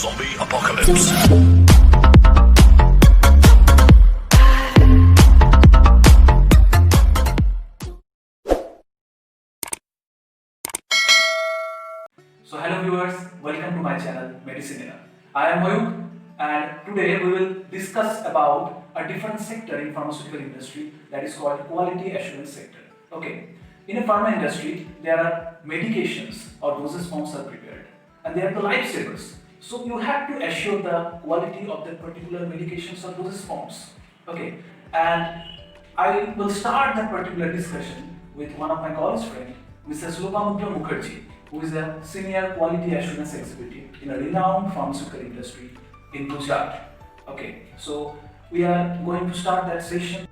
Zombie apocalypse. So hello viewers, welcome to my channel Medicinera. I am Mayuk and today we will discuss about a different sector in pharmaceutical industry that is called quality assurance sector. Okay, in a pharma industry there are medications or dosage forms are prepared and they are the lifesavers. So you have to assure the quality of the particular medications or dosage forms. Okay, and I will start that particular discussion with one of my college friends, Mrs. Lopamudra Mukherjee, who is a senior quality assurance executive in a renowned pharmaceutical industry in Gujarat. Okay, so we are going to start that session.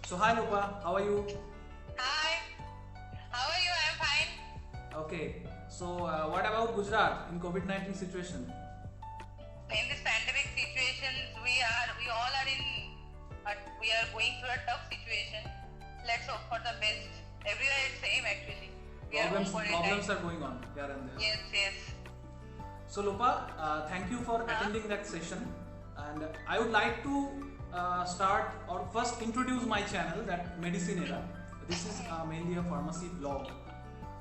So hi Lupa, how are you? Hi, how are you? I'm fine. Okay, so what about Gujarat in COVID-19 situation? In this pandemic situation, we all are we are going through a tough situation. Let's hope for the best. Everywhere it's same actually. We are home Problems are going on here and there. Yes. So Lupa, thank you for attending that session, and I would like to start or first introduce my channel, that Medicinera. This is mainly a pharmacy blog.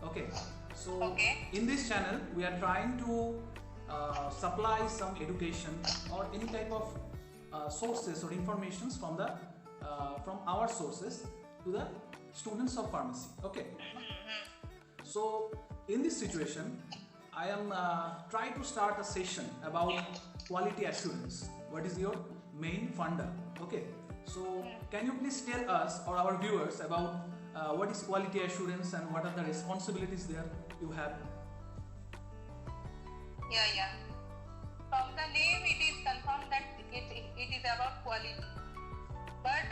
Okay, so in this channel we are trying to supply some education or any type of sources or informations from our sources to the students of pharmacy. Okay, so in this situation I am trying to start a session about quality assurance. What is your main funda? Okay, so can you please tell us or our viewers about what is quality assurance and what are the responsibilities there you have? Yeah. From the name, it is confirmed that it is about quality. But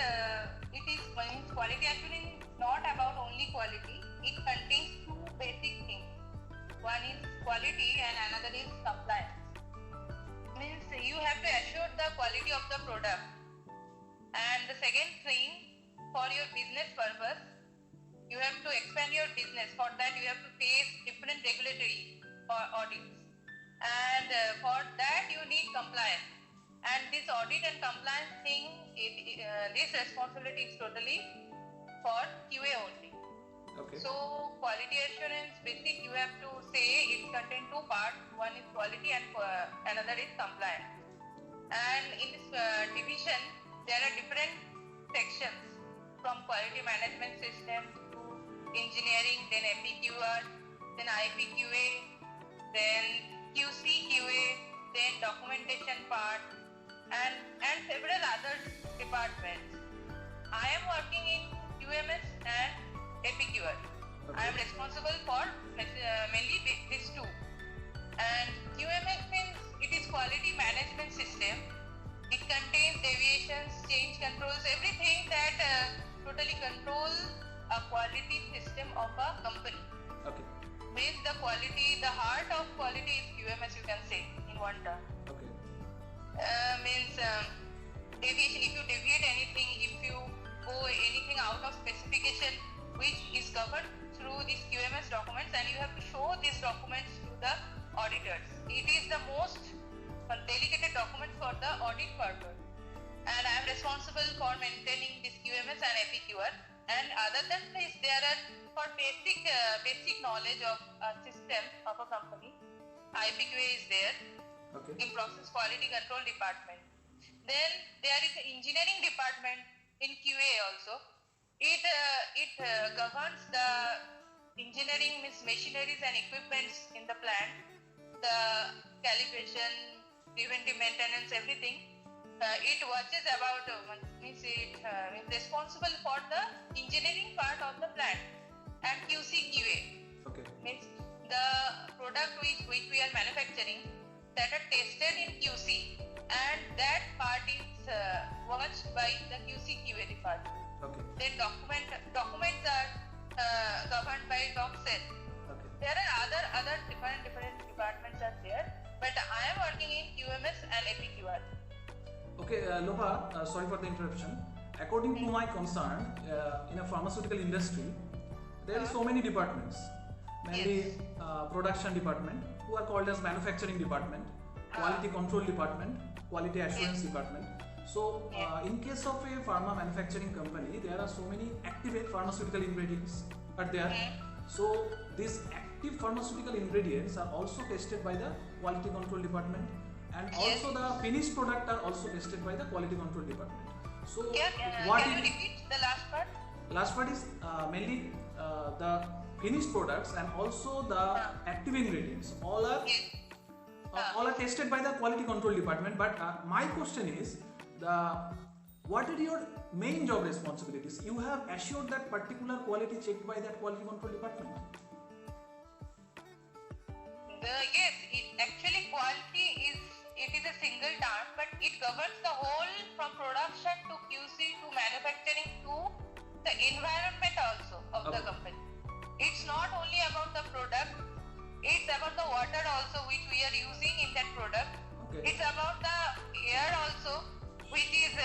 quality assurance is not about only quality. It contains two basic things. One is quality and another is compliance. Means you have to assure the quality of the product. And the second thing, for your business purpose, you have to expand your business. For that, you have to face different regulatory audits. And for that, you need compliance. And this audit and compliance thing, this responsibility is totally for QA only. Okay. So quality assurance, basic, you have to say it contains two parts. One is quality and another is compliance. And in this division, there are different sections, from quality management system to engineering, then FEQR, then IPQA, then QC/QA, then documentation part, and several other departments. I am working in QMS and FEQR. Okay. I am responsible for mainly these two. And QMS means it is quality management system. It contains deviations, change controls, everything that totally control a quality system of a company. Okay. Means the quality, the heart of quality is QMS, you can say in one term. Okay. Means deviation, if you deviate anything, if you go anything out of specification which is covered through these QMS documents, and you have to show these documents to the auditors. It is the most delicate document for the audit purpose. And I am responsible for maintaining this QMS and FEQR. And other than this, there are for basic knowledge of a system of a company, IPQA is there. Okay. In process quality control department. Then there is an engineering department in QA also. It governs the engineering means machineries and equipments in the plant, the calibration, preventive maintenance, everything. It watches about means it is responsible for the engineering part of the plant. And QC/QA Okay. means the product which we are manufacturing that are tested in QC, and that part is watched by the QC/QA department. Okay. Then documents are governed by DocCell. Okay. There are other different departments are there, but I am working in QMS and FEQR. Okay, Lopa, sorry for the interruption. According to my concern, in a pharmaceutical industry, there are so many departments, mainly production department, who are called as manufacturing department, quality control department, quality assurance department. So, in case of a pharma manufacturing company, there are so many active pharmaceutical ingredients are there. So, these active pharmaceutical ingredients are also tested by the quality control department, and also the finished product are also tested by the quality control department. So, what can you it repeat the last part? last part is mainly the finished products and also the active ingredients all are Yes. all are tested by the quality control department. But my question is what are your main job responsibilities? You have assured that particular quality checked by that quality control department. Yes, actually quality is a single term, but it governs the whole from production to QC to manufacturing to the environment also of the Okay. company. It's not only about the product, it's about the water also which we are using in that product. Okay. It's about the air also which is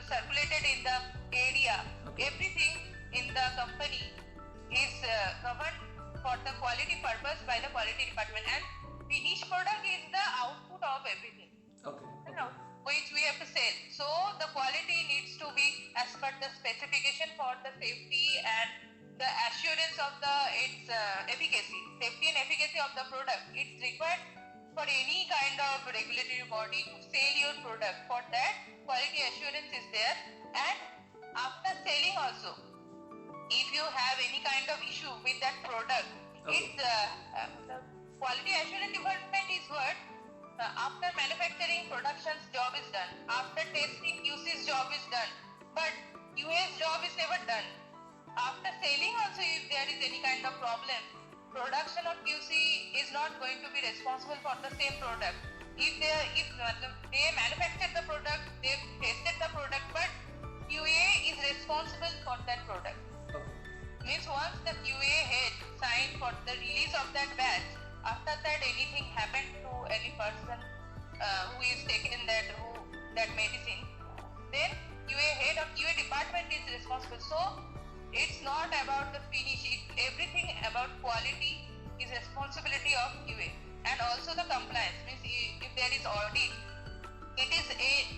circulated in the area. Okay. Everything in the company is governed for the quality purpose by the quality department, and finished product is the output of everything, Okay. you know, which we have to sell. So the quality needs to be as per the specification for the safety and the assurance of the its efficacy, safety and efficacy of the product. It's required for any kind of regulatory body to sell your product. For that, quality assurance is there, and after selling also, if you have any kind of issue with that product, Okay. it's the quality assurance department is what after manufacturing production's job is done, after testing QC's job is done, but QA's job is never done. After selling also, if there is any kind of problem, production or QC is not going to be responsible for the same product. If they manufactured the product, they tested the product, but QA is responsible for that product. Okay. Means once the QA head signed for the release of that batch, after that anything happened to any person who is taking that medicine, then QA head or QA department is responsible. So it's not about the finish, everything about quality is responsibility of QA. And also the compliance, means if there is audit, it is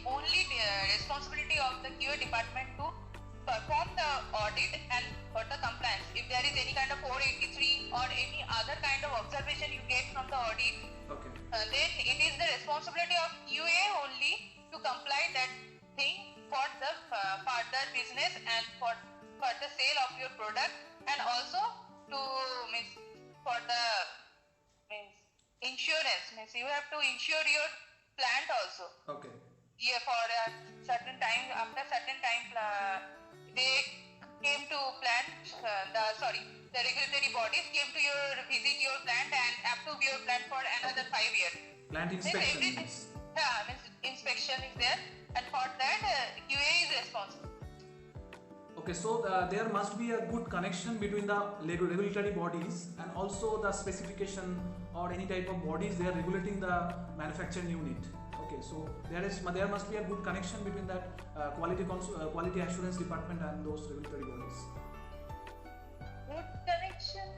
only responsibility of the QA department to perform the audit and for the compliance. If there is any kind of 483 or any other kind of observation you get from the audit, Okay. then it is the responsibility of QA only to comply that thing for the further business and for the sale of your product, and also to means for the insurance, means you have to insure your plant also. Okay. Yeah, for a certain time, after certain time, they came to plant, the regulatory bodies came to visit your plant and approve your plant for another 5 years. Plant Means inspection. everything, means. means inspection is there, and for that QA is responsible. Okay, so there must be a good connection between the regulatory bodies and also the specification or any type of bodies they are regulating the manufacturing unit. Okay, so there must be a good connection between that quality assurance department and those regulatory bodies. Good connection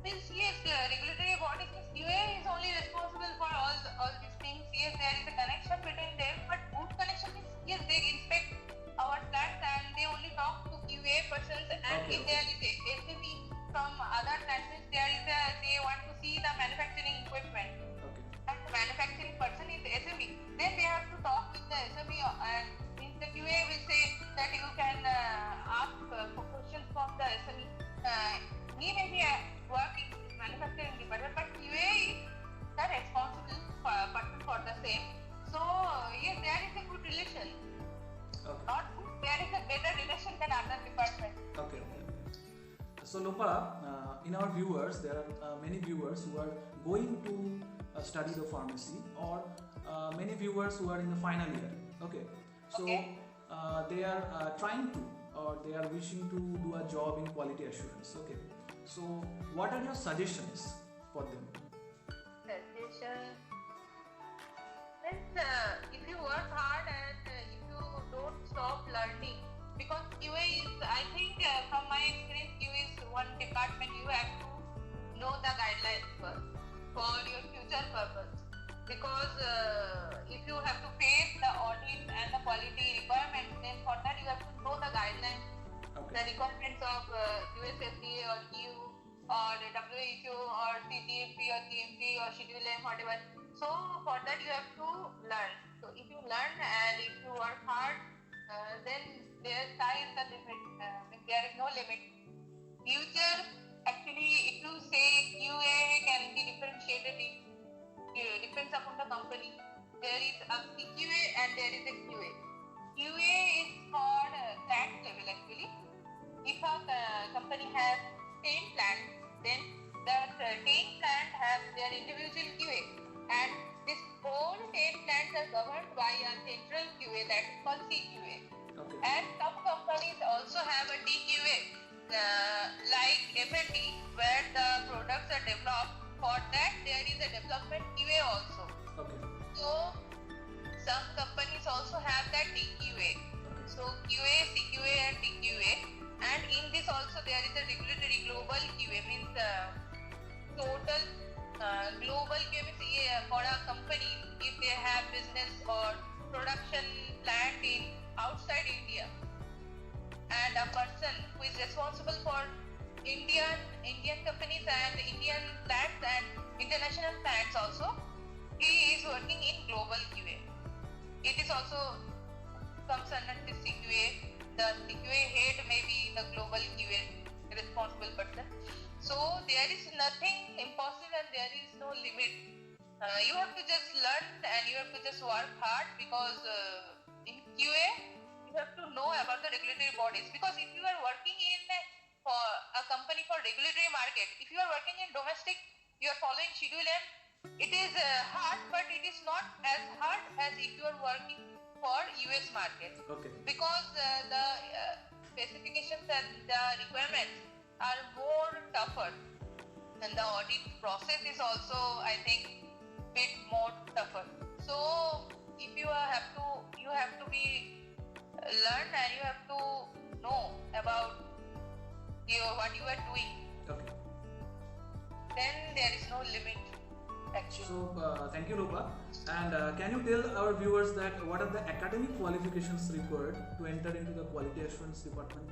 means yes, regulatory bodies means QA is only responsible for all these things. Yes, there is a connection between them, but good connection means yes, they inspect our plants and they only talk to QA persons, and Okay, if there is a SME from other plants, means they want to see the manufacturing equipment, Okay. and the manufacturing person is SME, then they have to talk with the SME, and means the QA will say that you can ask questions from the SME. He may be working in manufacturing department, but QA is the responsible person for the same. So yes, there is a good relation. Okay. Not good, there is a better relation than other departments. Okay. So Lopa, in our viewers, there are many viewers who are going to study the pharmacy, or many viewers who are in the final year. Okay. So Okay. they are trying to, or they are wishing to do a job in quality assurance. Okay. So what are your suggestions for them? Suggestion. If you work hard and if you don't stop learning, because QA is, I think from my experience, QA is one department you have to know the guidelines first for your future purpose. because if you have to face the audit and the quality requirements, then for that you have to know the guidelines, the requirements of USFDA or EU or WHO or CGMP or GMP or Schedule M, whatever. So for that you have to learn. So if you learn and if you work hard, then there is the limit. There is no limit. Future, actually, if you say QA can be differentiated in depends upon the company. There is a CQA and there is a QA. QA is for plant level actually. If a company has 10 plants, then that 10 plants have their individual QA, and this whole 10 plants are governed by a central QA that is called CQA. Okay. And some companies also have a DQA, like FAT, where the products are developed. For that, there is a development QA also. Okay. So, some companies also have that DQA. So, QA, CQA, and DQA. And in this also, there is a regulatory global QA, means total global QA means for a company, if they have business or production plant in outside India, and a person who is responsible for Indian companies and Indian plants and international plants also, he is working in global QA. It is also comes under the CQA. The CQA head may be the global QA responsible person. So there is nothing impossible and there is no limit. You have to just learn and you have to just work hard, because in QA you have to know about the regulatory bodies. Because if you are working in for a company for regulatory market, if you are working in domestic, you are following Schedule M. It is hard, but it is not as hard as if you are working for US market. Okay. Because the specifications and the requirements are more tougher, and the audit process is also, I think, bit more tougher. So if you have to be learn and you have to know about what you are doing. Okay. Then there is no limit actually. So thank you, Rupa. And can you tell our viewers that what are the academic qualifications required to enter into the quality assurance department?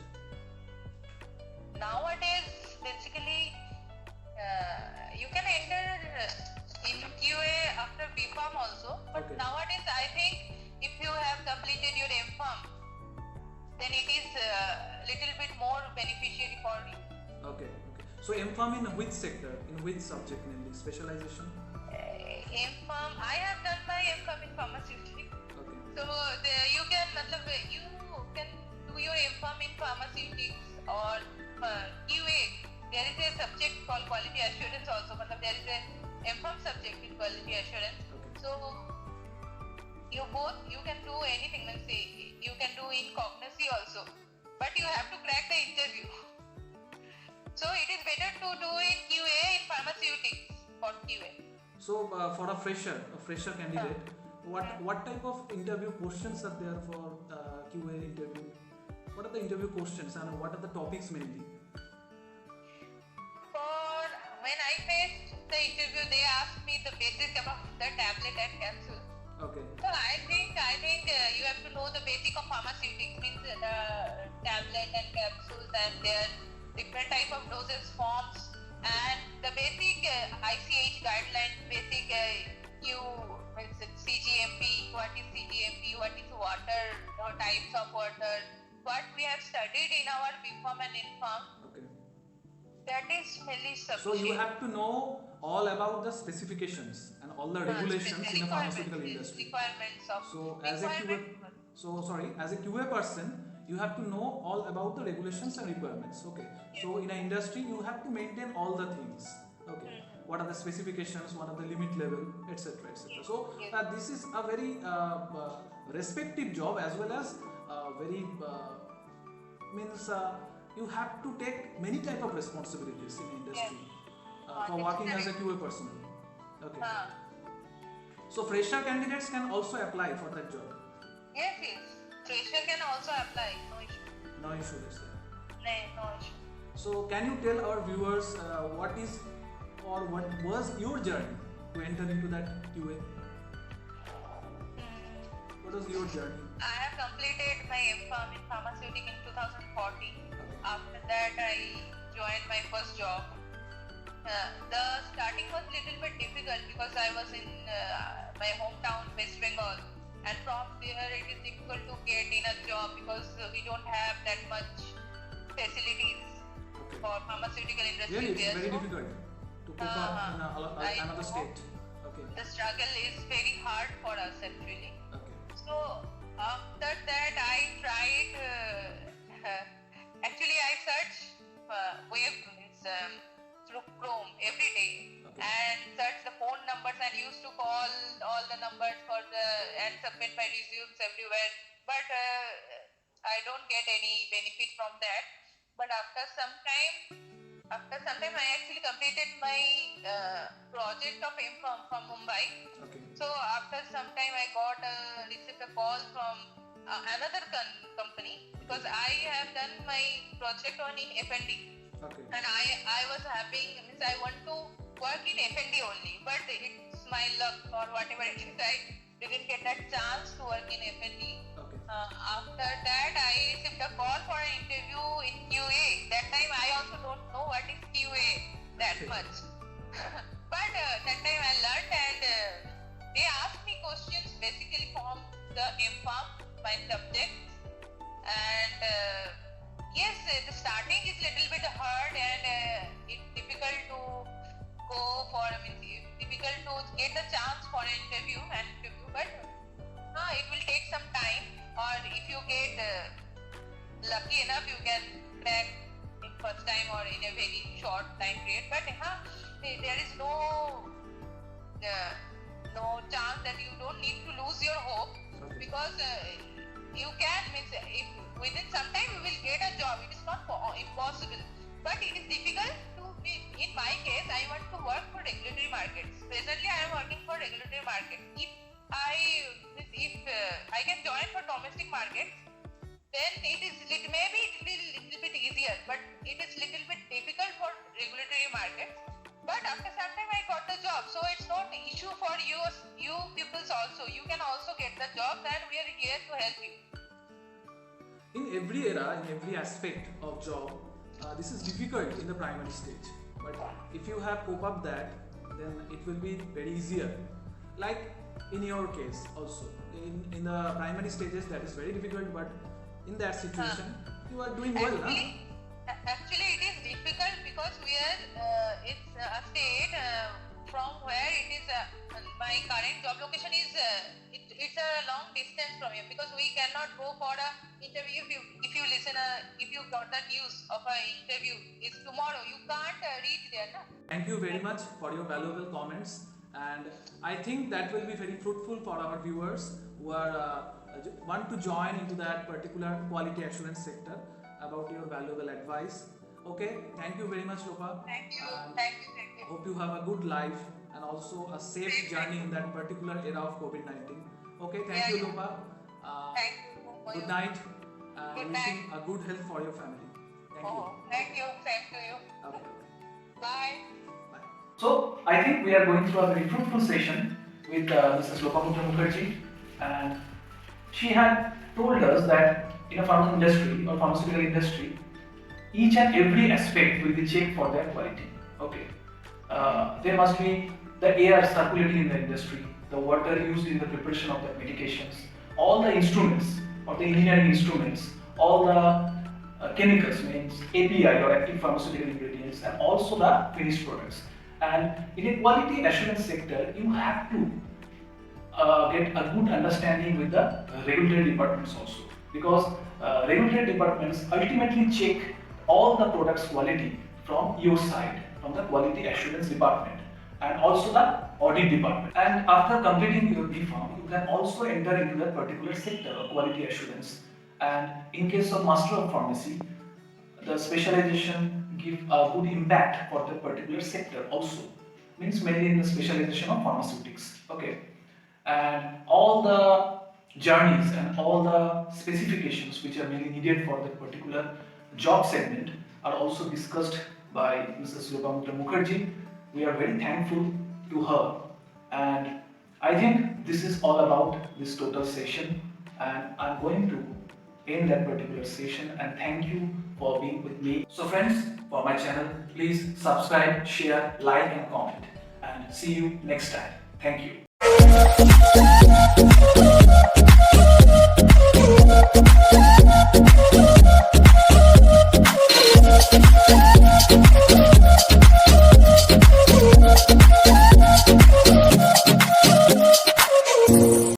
Nowadays, basically, you can enter in QA after BPharm also. But Okay. nowadays, I think if you have completed your MPharm, then it is little bit more beneficiary for you. Okay. So MPharm in which sector? In which subject mainly? Specialization? MPharm, I have done my MPharm in pharmaceutics. Okay. So you can do your MPharm in pharmaceutics or QA. There is a subject called quality assurance also. There is a MPharm subject in quality assurance. Okay. So you can do anything. Let's say you can do in cognosy also, but you have to crack the interview. So it is better to do in QA in pharmaceutics for QA. So for a fresher candidate, what type of interview questions are there for QA interview? What are the interview questions and what are the topics mainly? For when I faced the interview, they asked me the basic about the tablet and capsule. Okay. So I think you have to know the basic of pharmaceutics, means the tablet and capsules and their different type of dosage forms, and the basic ICH guidelines, basic CGMP, what is CGMP, what is water, types of water, what we have studied in our BPharm and InPharm. Okay. That is mainly sufficient. So you have to know all about the specifications and all the regulations in the pharmaceutical industry. Requirements of So as a QA person, you have to know all about the regulations and requirements. Okay. So in an industry, you have to maintain all the things. Okay. What are the specifications? What are the limit level, etc., etc. So this is a very respective job as well as very means. You have to take many type of responsibilities in industry for working as a QA person. Okay. So fresher candidates can also apply for that job. Yes. Fresher can also apply. No issue. No issue is there. No issue. So can you tell our viewers what is or what was your journey to enter into that QA? What was your journey? I have completed my M.Pharm in pharmaceutics in 2014. After that, I joined my first job. The starting was little bit difficult because I was in my hometown, West Bengal, and from there it is difficult to get in a job because we don't have that much facilities for pharmaceutical industry Really, it's there. very So, difficult to cope up in another know. state. Okay. the struggle is very hard for us actually. Okay. So after that I tried, actually I search web means, through Chrome every day. Okay. And search the phone numbers and used to call all the numbers for the and submit my resumes everywhere. But I don't get any benefit from that. But after some time I actually completed my project of M.Pharm from Mumbai. Okay. So after some time I got received a call from another company because I have done my project on in F&D. Okay. And I was having, means I want to work in F&D only, but it's my luck or whatever it is, I didn't get that chance to work in F&D. Okay. After that, I received a call for an interview in QA. That time I also don't know what is QA that much. But that time I learned, and they asked me questions basically from the M.Pharm, my subjects. And yes, the starting is little bit hard, and it's difficult to go for, difficult to get the chance for an interview, but it will take some time, or if you get lucky enough, you can crack in first time or in a very short time period. But there is no chance that you don't need to lose your hope, Okay. because you can, if within some time you will get a job. It is not impossible, but it is difficult to be. In my case, I want to work for regulatory markets. Presently, I am working for regulatory markets. If I can join for domestic markets, then it may be little bit easier, but it is little bit difficult for regulatory markets. But after some time I got the job, so it's not an issue for you peoples also. You can also get the job, and we are here to help you. In every era, in every aspect of job, this is difficult in the primary stage. But if you have cope up that, then it will be very easier. Like in your case also, in the primary stages that is very difficult, but in that situation you are doing well. Actually, it is difficult because we are it's a state from where it is. My current job location is it's a long distance from here, because we cannot go for a interview. If you listen, if you got the news of an interview is tomorrow, you can't reach there, na? Thank you very much for your valuable comments, and I think that will be very fruitful for our viewers who are want to join into that particular quality assurance sector. About your valuable advice. Okay, thank you very much, Lopa. Thank you. And Thank you. hope you have a good life and also a safe journey in that particular era of COVID-19. Okay, thank you, Lopa. Thank you. Good night. Good Wishing night. a good health for your family. Thank you. Thank you. Same to you. Okay. Bye. Bye. So I think we are going through a very fruitful session with Mrs. Lopamudra Mukherjee, and she had told us that in a pharmaceutical industry, each and every aspect will be checked for their quality. Okay, there must be the air circulating in the industry, the water used in the preparation of the medications, all the instruments or the engineering instruments, all the chemicals, means API or active pharmaceutical ingredients, and also the finished products. And in a quality assurance sector, you have to get a good understanding with the regulatory departments also, because regulatory departments ultimately check all the products quality from your side, from the quality assurance department, and also the audit department. And after completing your B.Pharm, you can also enter into that particular sector of quality assurance. And in case of Master of Pharmacy, the specialization give a good impact for that particular sector also, means mainly in the specialization of pharmaceutics. Okay, and all the journeys and all the specifications which are mainly needed for that particular job segment are also discussed by Mrs. Lopamudra Mukherjee. We are very thankful to her, and I think this is all about this total session, and I'm going to end that particular session, and thank you for being with me. So friends, for my channel, please subscribe, share, like and comment, and see you next time. Thank you.